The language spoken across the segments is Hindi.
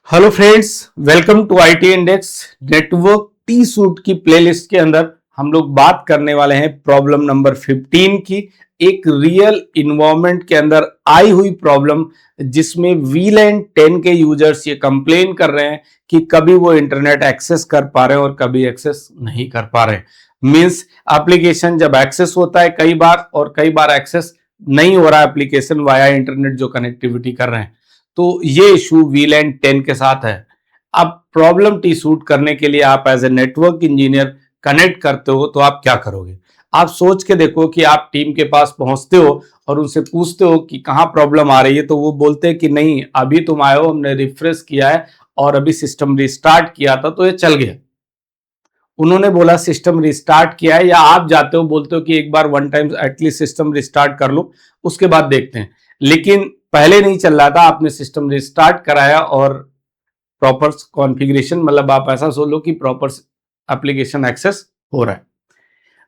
Hello friends, welcome to IT index network T shoot की प्लेलिस्ट के अंदर हम लोग बात करने वाले हैं प्रॉब्लम नंबर 15 की। एक रियल इन्वायरमेंट के अंदर आई हुई प्रॉब्लम जिसमें वीलैन 10 के यूजर्स ये कंप्लेन कर रहे हैं कि कभी वो इंटरनेट एक्सेस कर पा रहे हैं और कभी एक्सेस नहीं कर पा रहे हैं। मींस एप्लीकेशन जब एक्सेस होता है कई बार और कई बार एक्सेस नहीं हो रहा है एप्लीकेशन वाया इंटरनेट जो कनेक्टिविटी कर रहे हैं। तो ये इशू वीलैन 10 के साथ है। अब प्रॉब्लम टी सूट करने के लिए आप as a network engineer connect करते हो तो आप क्या करोगे? आप सोच के देखो कि आप टीम के पास पहुंचते हो और उनसे पूछते हो कि कहां प्रॉब्लम आ रही है, तो वो बोलते हैं कि नहीं अभी तुम आए हो, हमने रिफ्रेश किया है और अभी सिस्टम रिस्टार्ट किया था तो ये चल गया। उन्होंने बोला सिस्टम रिस्टार्ट किया है, या आप जाते हो बोलते हो कि एक बार one time at least system restart कर लो उसके बाद देखते हैं। लेकिन पहले नहीं चल रहा था, आपने सिस्टम रिस्टार्ट कराया और प्रॉपर कॉन्फ़िगरेशन, मतलब आप ऐसा सोच लो कि प्रॉपर एप्लीकेशन एक्सेस हो रहा है।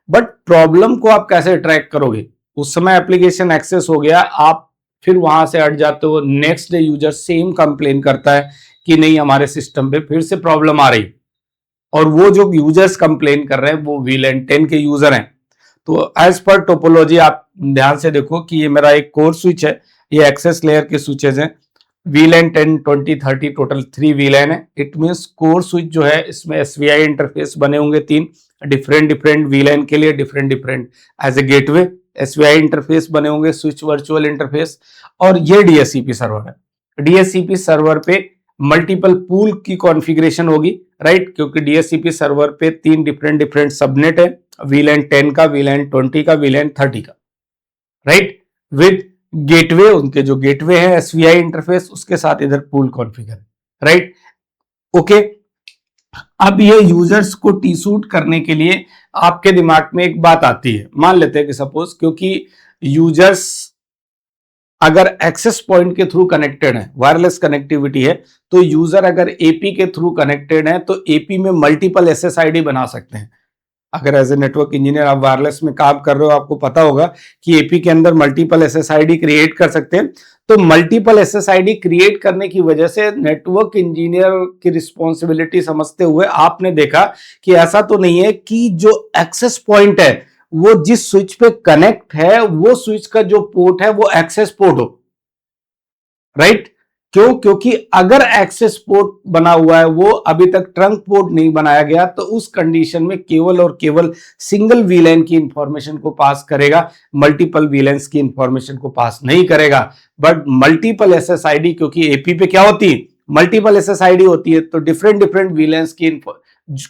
बट प्रॉब्लम को आप कैसे ट्रैक करोगे? उस समय एप्लीकेशन एक्सेस हो गया, आप फिर वहां से हट जाते हो, next day user same complain करता है कि नहीं हमारे सिस्टम पे फिर से प्रॉब्लम आ रही, और वो जो यूजर्स कंप्लेन कर रहे हैं वो वीलैन 10 के यूजर हैं। तो एज पर टोपोलॉजी आप ध्यान से देखो कि ये मेरा एक कोर स्विच है, ये एक्सेस लेयर के स्विचेज हैं। वीलैन 10, 20, 30 टोटल 3 वीलैन है। इट मींस कोर स्विच जो है इसमें एसवीआई इंटरफेस बने होंगे 3 डिफरेंट वीलैन के लिए, different as a gateway SVI interface बने होंगे, स्विच वर्चुअल इंटरफेस। और ये डीएससीपी सर्वर है। डीएससीपी सर्वर पे मल्टीपल पूल की कॉन्फ़िगरेशन होगी, राइट? क्योंकि डीएससीपी सर्वर पे 3 डिफरेंट सबनेट है, वीलैन 10 का, वीलैन 20 का, वीलैन 30 का, राइट? विद गेटवे, उनके जो गेटवे है एसवीआई इंटरफेस उसके साथ इधर पूल कॉन्फ़िगर, राइट? ओके। अब ये यूजर्स को टी सूट करने के लिए आपके दिमाग में एक बात आती है, मान लेते हैं कि सपोज, क्योंकि यूजर्स अगर एक्सेस पॉइंट के थ्रू कनेक्टेड है, वायरलेस कनेक्टिविटी है, तो यूजर अगर एपी के थ्रू कनेक्टेड है तो एपी में मल्टीपल एसएसआईडी बना सकते हैं। अगर एज ए नेटवर्क इंजीनियर आप वायरलेस में काम कर रहे हो, आपको पता होगा कि एपी के अंदर मल्टीपल एसएसआईडी क्रिएट कर सकते हैं। तो मल्टीपल एसएसआईडी क्रिएट करने की वजह से नेटवर्क इंजीनियर की रिस्पॉन्सिबिलिटी समझते हुए आपने देखा कि ऐसा तो नहीं है कि जो एक्सेस पॉइंट है वो जिस स्विच पे कनेक्ट है वो स्विच का जो पोर्ट है वो एक्सेस पोर्ट हो, राइट? क्यों? क्योंकि अगर एक्सेस पोर्ट बना हुआ है, वो अभी तक ट्रंक पोर्ट नहीं बनाया गया, तो उस कंडीशन में केवल और केवल सिंगल वीलैन की इंफॉर्मेशन को पास करेगा, मल्टीपल वीलैंस की इंफॉर्मेशन को पास नहीं करेगा। बट मल्टीपल एसएसआईडी, क्योंकि एपी पे क्या होती है, मल्टीपल एसएसआईडी होती है, तो डिफरेंट वीलैंस की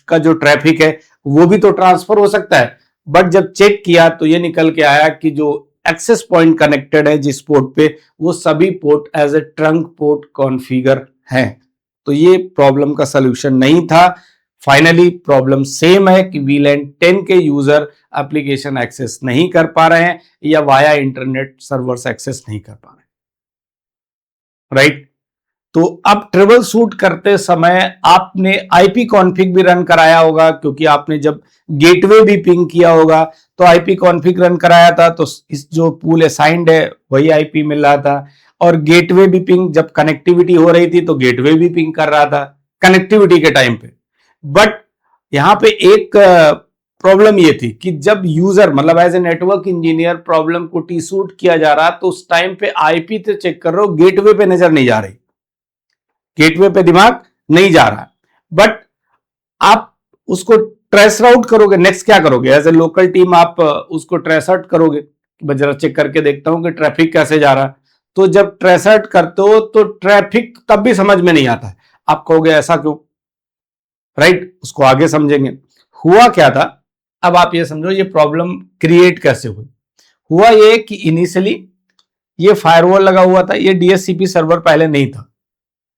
का जो ट्रैफिक है वो भी तो ट्रांसफर हो सकता है। बट जब चेक किया तो ये निकल के आया कि जो एक्सेस पॉइंट कनेक्टेड है जिस पोर्ट पे, वो सभी port as a trunk port configure हैं। तो ये प्रॉब्लम का सलूशन नहीं था। फाइनली प्रॉब्लम सेम है कि वीलैन 10 के यूजर एप्लीकेशन एक्सेस नहीं कर पा रहे हैं या वाया इंटरनेट सर्वर्स एक्सेस नहीं कर पा रहे हैं, राइट? तो अब ट्रिबल शूट करते समय आपने आईपी कॉन्फ़िग भी रन कराया होगा, क्योंकि आपने जब गेटवे भी पिंग किया होगा तो आईपी कॉन्फ़िग रन कराया था, तो इस जो पूल असाइंड है वही आईपी मिल रहा था। और गेटवे भी पिंग, जब कनेक्टिविटी हो रही थी तो गेटवे भी पिंग कर रहा था कनेक्टिविटी के टाइम पे। बट यहां पे एक प्रॉब्लम ये थी कि जब यूजर, मतलब as a network engineer problem को टी सूट किया जा रहा, तो उस टाइम पे आईपी से चेक कर रहे हो, गेटवे पे नजर नहीं जा रही, गेटवे पे दिमाग नहीं जा रहा। बट आप उसको ट्रेस आउट करोगे, नेक्स्ट क्या करोगे? एज ए लोकल टीम आप उसको ट्रेस आउट करोगे, जरा चेक करके देखता हूं कि ट्रैफिक कैसे जा रहा है। तो जब ट्रेस आउट करते हो तो ट्रैफिक तब भी समझ में नहीं आता है, आप कहोगे ऐसा क्यों, राइट? उसको आगे समझेंगे। हुआ क्या था, अब आप ये समझो ये प्रॉब्लम क्रिएट कैसे हुई। हुआ ये कि इनिशियली ये फायरवॉल लगा हुआ था, ये डीएससीपी सर्वर पहले नहीं था।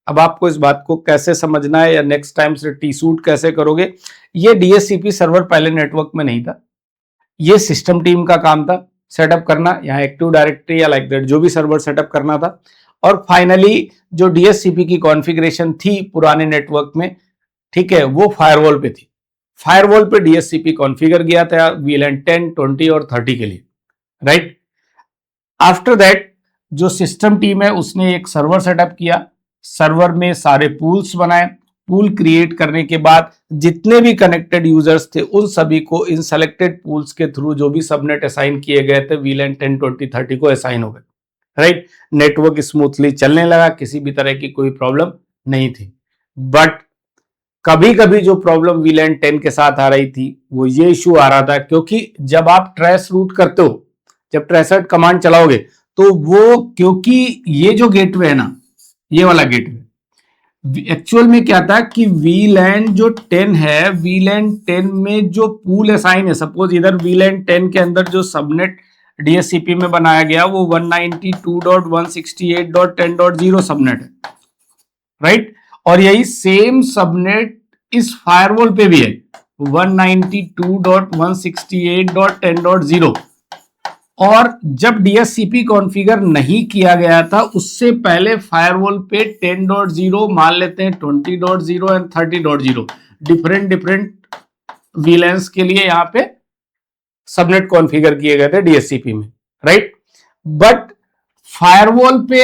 अब आपको इस बात को कैसे समझना है या नेक्स्ट टाइम से टी सूट कैसे करोगे, ये डीएससीपी सर्वर पहले नेटवर्क में नहीं था, ये सिस्टम टीम का काम था सेटअप करना, यहाँ एक्टिव डायरेक्टरी या लाइक दैट जो भी सर्वर सेटअप करना था। और फाइनली जो डीएससीपी की कॉन्फ़िगरेशन थी पुराने नेटवर्क में, ठीक है, वो फायरवॉल पे थी। फायरवॉल पे डीएससीपी कॉन्फ़िगर गया था वीलैन 10, 20 और 30 के लिए, राइट? आफ्टर दैट जो सिस्टम टीम है उसने एक सर्वर सेटअप किया, सर्वर में सारे पूल्स बनाए, पूल क्रिएट करने के बाद जितने भी कनेक्टेड यूजर्स थे उन सभी को इन सेलेक्टेड पूल्स के थ्रू जो भी सबनेट असाइन किए गए थे VLAN 10, 20, 30 को असाइन हो गए, राइट। नेटवर्क स्मूथली चलने लगा, किसी भी तरह की कोई प्रॉब्लम नहीं थी। बट कभी कभी जो प्रॉब्लम VLAN 10 के साथ आ रही थी वो ये इश्यू आ रहा था, क्योंकि जब आप ट्रेस रूट करते हो, जब ट्रेसर्ट कमांड चलाओगे, तो वो क्योंकि ये जो गेटवे है ना, ये वाला गेटवे एक्चुअल में क्या था कि VLAN जो 10 है, VLAN 10 में जो पूल असाइन है, सपोज इधर VLAN 10 के अंदर जो सबनेट DHCP में बनाया गया वो 192.168.10.0 सबनेट है, राइट। और यही सेम सबनेट इस फायरवॉल पे भी है 192.168.10.0। और जब DHCP कॉन्फ़िगर नहीं किया गया था उससे पहले फायरवॉल पे 10.0, मान लेते हैं 20.0 एंड 30.0 डिफरेंट VLANs के लिए यहाँ पे सबनेट कॉन्फ़िगर किए गए थे DHCP में, राइट। बट फायरवॉल पे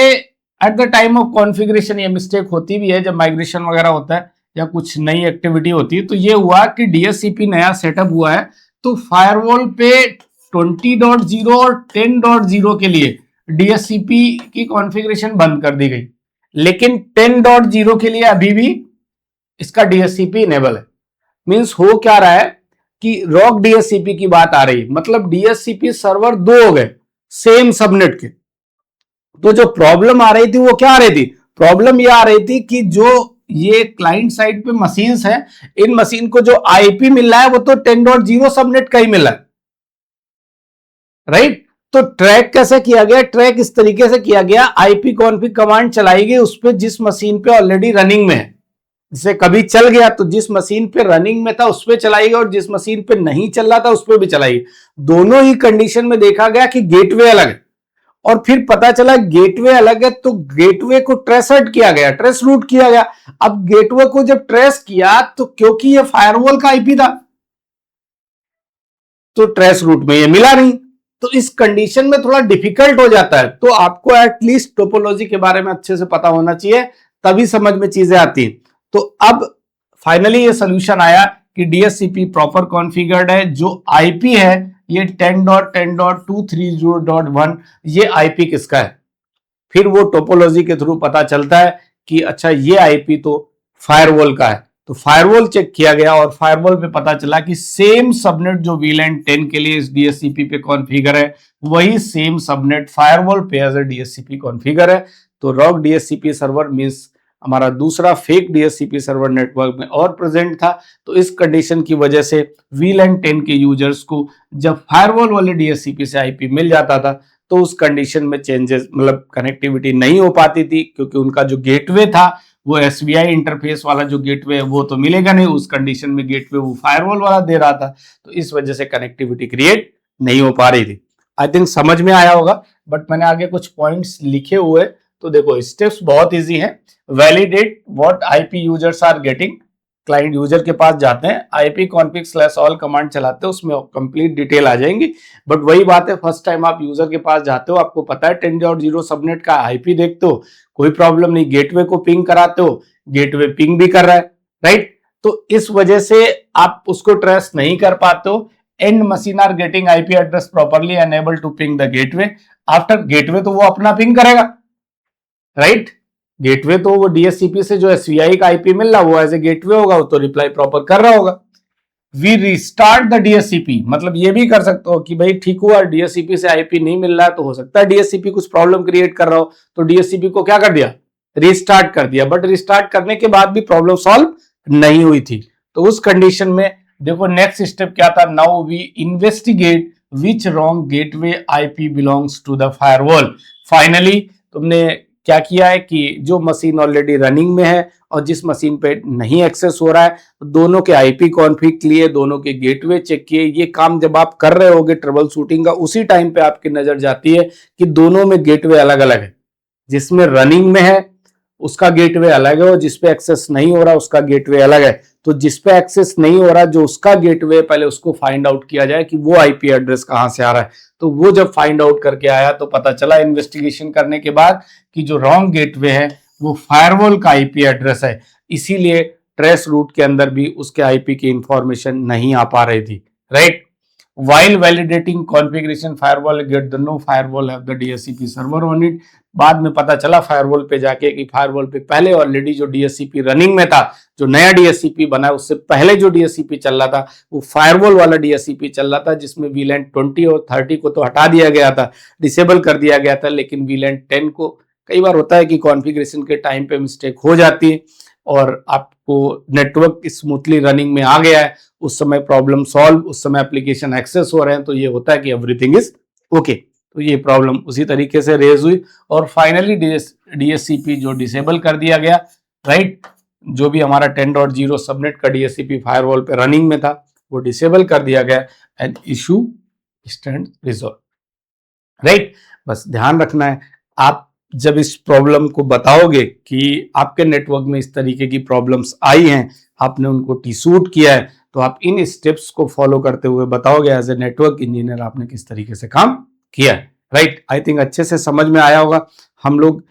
at the time of configuration ये मिस्टेक होती भी है, जब माइग्रेशन वगैरह होता है या कुछ नई एक्टिविटी होती है, तो ये हुआ कि DHCP नया सेटअप हुआ है तो फायरवॉल पे 20.0 और 10.0 के लिए DHCP की कॉन्फ़िगरेशन बंद कर दी गई, लेकिन 10.0 के लिए अभी भी इसका DHCP इनेबल है। मींस हो क्या रहा है कि रॉक DHCP की बात आ रही, मतलब DHCP सर्वर दो हो गए सेम सबनेट के। तो जो प्रॉब्लम आ रही थी वो क्या आ रही थी? प्रॉब्लम ये आ रही थी कि जो ये क्लाइंट साइड पे मशीन्स हैं, इन मशीन को जो आईपी मिल रहा है वो तो 10.0 सबनेट का ही मिल रहा है, राइट। तो ट्रैक कैसे किया गया? ट्रैक इस तरीके से किया गया, आईपी कॉन्फिग कमांड चलाई गई उस पे जिस मशीन पे ऑलरेडी रनिंग में है। जैसे कभी चल गया तो जिस मशीन पे रनिंग में था उस पे चलाई गई और जिस मशीन पे नहीं चल रहा था उस पे भी चलाई गई। दोनों ही कंडीशन में देखा गया कि गेटवे अलग है, और फिर पता चला गेटवे अलग है तो गेटवे को ट्रेसर्ट किया गया, ट्रेस रूट किया गया। अब गेटवे को जब ट्रेस किया तो क्योंकि ये फायरवॉल का आईपी था तो ट्रेस रूट में ये मिला नहीं, तो इस कंडीशन में थोड़ा डिफिकल्ट हो जाता है। तो आपको एटलीस्ट टोपोलॉजी के बारे में अच्छे से पता होना चाहिए, तभी समझ में चीजें आती हैं। तो अब फाइनली ये सोल्यूशन आया कि DHCP प्रॉपर कॉन्फ़िगर्ड है, जो आईपी है ये 10.10.230.1, ये आईपी किसका है? फिर वो टोपोलॉजी के थ्रू पता चलता है कि अच्छा ये आईपी तो फायरवॉल का है। तो फायरवॉल चेक किया गया और फायरवॉल पे पता चला कि सेम सबनेट जो VLAN 10 के लिए इस DHCP पे कॉन्फ़िगर है, वही सेम सबनेट फायरवॉल पे एज ए DHCP कॉन्फ़िगर है। तो रॉक DHCP सर्वर मींस हमारा दूसरा फेक DHCP सर्वर नेटवर्क में और प्रेजेंट था। तो इस कंडीशन की वजह से VLAN 10 के यूजर्स को जब फायरवॉल वाले DHCP से आईपी मिल जाता था तो उस कंडीशन में चेंजेस, मतलब कनेक्टिविटी नहीं हो पाती थी, क्योंकि उनका जो गेटवे था वो SVI इंटरफेस वाला जो गेटवे है वो तो मिलेगा नहीं, उस कंडीशन में गेटवे वो फायरवॉल वाला दे रहा था, तो इस वजह से कनेक्टिविटी क्रिएट नहीं हो पा रही थी। आई थिंक समझ में आया होगा, बट मैंने आगे कुछ पॉइंट्स लिखे हुए, तो देखो स्टेप्स बहुत इजी हैं। Validate what IP users are getting, client user के पास जाते हैं, IP config/all कमांड चलाते हैं, उसमें कंप्लीट डिटेल आ जाएंगी। बट वही बात है, फर्स्ट टाइम आप यूजर के पास जाते हो, आपको पता है 10.0 सबनेट का आईपी देखते हो, कोई प्रॉब्लम नहीं, गेटवे को पिंग कराते हो, गेटवे पिंग भी कर रहा है, राइट। तो इस वजह से आप उसको ट्रेस नहीं कर पाते हो। And machine are getting IP address properly enable to ping the gateway. After gateway तो वो अपना पिंग करेगा, राइट। गेटवे तो वो DHCP से जो SVI का आईपी मिल रहा वो एज ए गेटवे होगा, वो तो रिप्लाई प्रॉपर कर रहा होगा। वी रिस्टार्ट द DHCP, मतलब ये भी कर सकते हो कि भाई ठीक हुआ DHCP से आईपी नहीं मिल रहा है, तो हो सकता है DHCP कुछ प्रॉब्लम क्रिएट कर रहा हो, तो DHCP को क्या कर दिया? रिस्टार्ट कर दिया। बट रिस्टार्ट करने के बाद भी प्रॉब्लम सॉल्व नहीं हुई थी, तो उस कंडीशन में देखो नेक्स्ट स्टेप क्या था? Now we investigate which wrong gateway IP belongs to the firewall. Finally तुमने क्या किया है कि जो मशीन ऑलरेडी रनिंग में है और जिस मशीन पे नहीं एक्सेस हो रहा है, दोनों के आईपी कॉन्फ़िग लिए, दोनों के गेटवे चेक किए। ये काम जब आप कर रहे होगे ट्रबल शूटिंग का, उसी टाइम पे आपकी नजर जाती है कि दोनों में गेटवे अलग अलग है, जिसमें रनिंग में है उसका गेटवे अलग है और जिसपे एक्सेस नहीं हो रहा उसका गेटवे अलग है। तो जिसपे एक्सेस नहीं हो रहा, जो उसका गेटवे, पहले उसको फाइंड आउट किया जाए कि वो आईपी एड्रेस कहां से आ रहा है। तो वो जब फाइंड आउट करके आया तो पता चला इन्वेस्टिगेशन करने के बाद कि जो रॉन्ग गेटवे है वो फायरवॉल का आईपी एड्रेस है, इसीलिए ट्रेस रूट के अंदर भी उसके आईपी की इंफॉर्मेशन नहीं आ पा रही थी, right. While validating configuration firewall get the no firewall have the DSCP server on it। बाद में पता चला फायरवॉल पे जाके कि फायरवॉल पे पहले ऑलरेडी जो DSCP रनिंग में था, जो नया DSCP बना उससे पहले जो DSCP चल रहा था वो फायरवॉल वाला DSCP चल रहा था, जिसमें VLAN 20 और 30 को तो हटा दिया गया था, डिसेबल कर दिया गया था, लेकिन VLAN 10 को कई बार होता है कि कॉन्फ़िगरेशन के टाइम पे मिस्टेक हो जाती है और आपको नेटवर्क स्मूथली रनिंग में आ गया है, उस समय प्रॉब्लम सॉल्व, उस समय एप्लीकेशन एक्सेस हो रहे हैं, तो ये होता है कि एवरीथिंग इज ओके। तो ये प्रॉब्लम उसी तरीके से रेज हुई और फाइनली DSCP जो डिसेबल कर दिया गया, राइट। जो भी हमारा 10.0 सबनेट का DSCP फायरवॉल पे रनिंग में था वो डिसेबल कर दिया गया and issue stand resolve, right. बस ध्यान रखना है, आप जब इस प्रॉब्लम को बताओगे कि आपके नेटवर्क में इस तरीके की प्रॉब्लम्स आई हैं, आपने उनको टी-सूट किया है, तो आप इन स्टेप्स को फॉलो करते हुए बताओगे एज ए नेटवर्क इंजीनियर आपने किस तरीके से काम किया है, राइट। आई थिंक अच्छे से समझ में आया होगा। हम लोग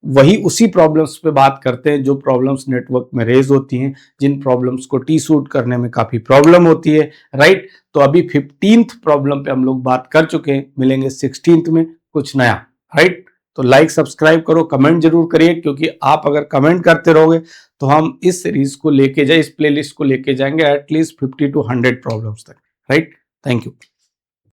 वही उसी प्रॉब्लम्स पे बात करते हैं जो प्रॉब्लम्स नेटवर्क में रेज होती हैं, जिन प्रॉब्लम्स को टी-सूट करने में काफी प्रॉब्लम होती है, राइट। तो अभी 15th प्रॉब्लम पे हम लोग बात कर चुके हैं, मिलेंगे 16th में कुछ नया, राइट। तो लाइक सब्सक्राइब करो, कमेंट जरूर करिए, क्योंकि आप अगर कमेंट करते रहोगे तो हम इस सीरीज को लेके जाए, इस प्लेलिस्ट को लेके जाएंगे एटलीस्ट 50 to 100 प्रॉब्लम्स तक, राइट। Thank you.